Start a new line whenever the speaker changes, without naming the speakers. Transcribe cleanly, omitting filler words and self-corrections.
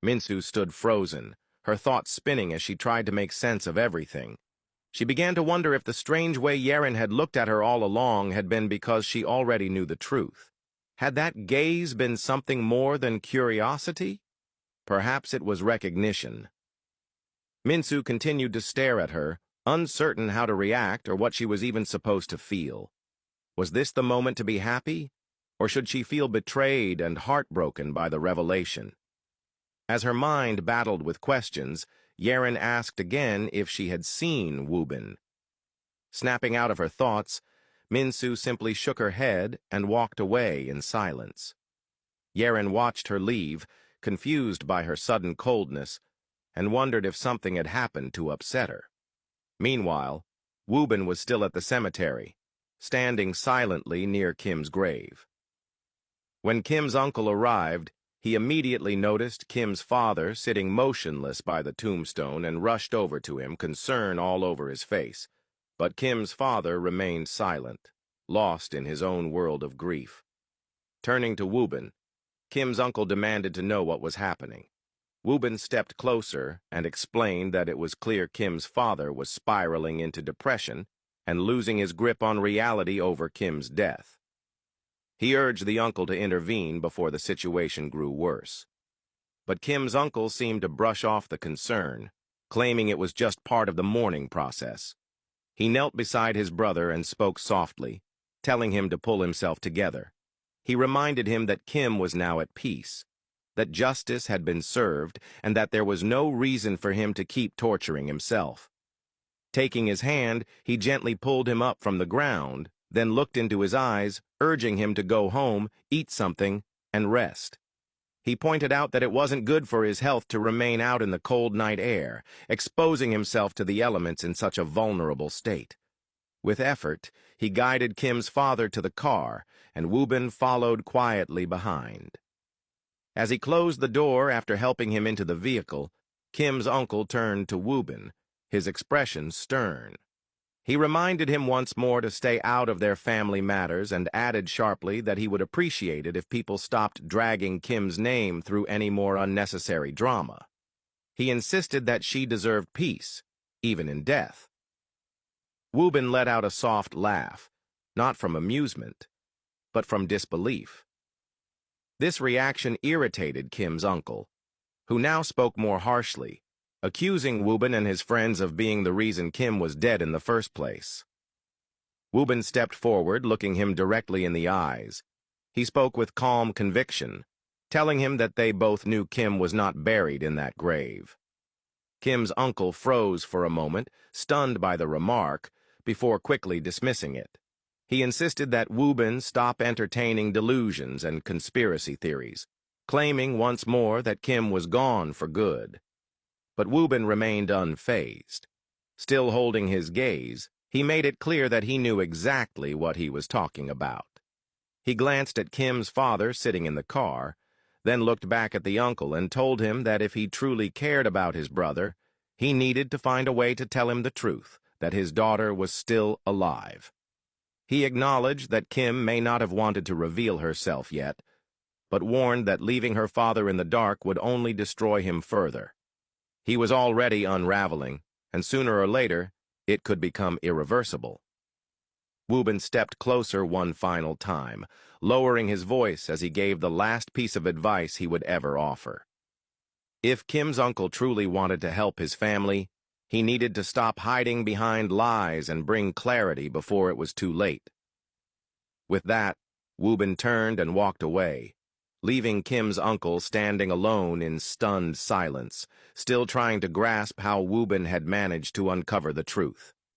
Minsu stood frozen, her thoughts spinning as she tried to make sense of everything. She began to wonder if the strange way Yeren had looked at her all along had been because she already knew the truth. Had that gaze been something more than curiosity? Perhaps it was recognition. Minsu continued to stare at her, uncertain how to react or what she was even supposed to feel. Was this the moment to be happy, or should she feel betrayed and heartbroken by the revelation? As her mind battled with questions, Yeren asked again if she had seen Wubin. Snapping out of her thoughts, Minsu simply shook her head and walked away in silence. Yeren watched her leave, confused by her sudden coldness, and wondered if something had happened to upset her. Meanwhile, Wubin was still at the cemetery, standing silently near Kim's grave. When Kim's uncle arrived, he immediately noticed Kim's father sitting motionless by the tombstone and rushed over to him, concern all over his face. But Kim's father remained silent, lost in his own world of grief. Turning to Wubin, Kim's uncle demanded to know what was happening. Wubin stepped closer and explained that it was clear Kim's father was spiraling into depression and losing his grip on reality over Kim's death. He urged the uncle to intervene before the situation grew worse. But Kim's uncle seemed to brush off the concern, claiming it was just part of the mourning process. He knelt beside his brother and spoke softly, telling him to pull himself together. He reminded him that Kim was now at peace, that justice had been served, and that there was no reason for him to keep torturing himself. Taking his hand, he gently pulled him up from the ground, then looked into his eyes, urging him to go home, eat something, and rest. He pointed out that it wasn't good for his health to remain out in the cold night air, exposing himself to the elements in such a vulnerable state. With effort, he guided Kim's father to the car, and Wubin followed quietly behind. As he closed the door after helping him into the vehicle, Kim's uncle turned to Wubin, his expression stern. He reminded him once more to stay out of their family matters and added sharply that he would appreciate it if people stopped dragging Kim's name through any more unnecessary drama. He insisted that she deserved peace, even in death. Wubin let out a soft laugh, not from amusement, but from disbelief. This reaction irritated Kim's uncle, who now spoke more harshly, accusing Wubin and his friends of being the reason Kim was dead in the first place. Wubin stepped forward, looking him directly in the eyes. He spoke with calm conviction, telling him that they both knew Kim was not buried in that grave. Kim's uncle froze for a moment, stunned by the remark, before quickly dismissing it. He insisted that Wubin stop entertaining delusions and conspiracy theories, claiming once more that Kim was gone for good. But Wubin remained unfazed. Still holding his gaze, he made it clear that he knew exactly what he was talking about. He glanced at Kim's father sitting in the car, then looked back at the uncle and told him that if he truly cared about his brother, he needed to find a way to tell him the truth, that his daughter was still alive. He acknowledged that Kim may not have wanted to reveal herself yet, but warned that leaving her father in the dark would only destroy him further. He was already unraveling, and sooner or later, it could become irreversible. Wubin stepped closer one final time, lowering his voice as he gave the last piece of advice he would ever offer. If Kim's uncle truly wanted to help his family, he needed to stop hiding behind lies and bring clarity before it was too late. With that, Wubin turned and walked away, leaving Kim's uncle standing alone in stunned silence, still trying to grasp how Wubin had managed to uncover the truth.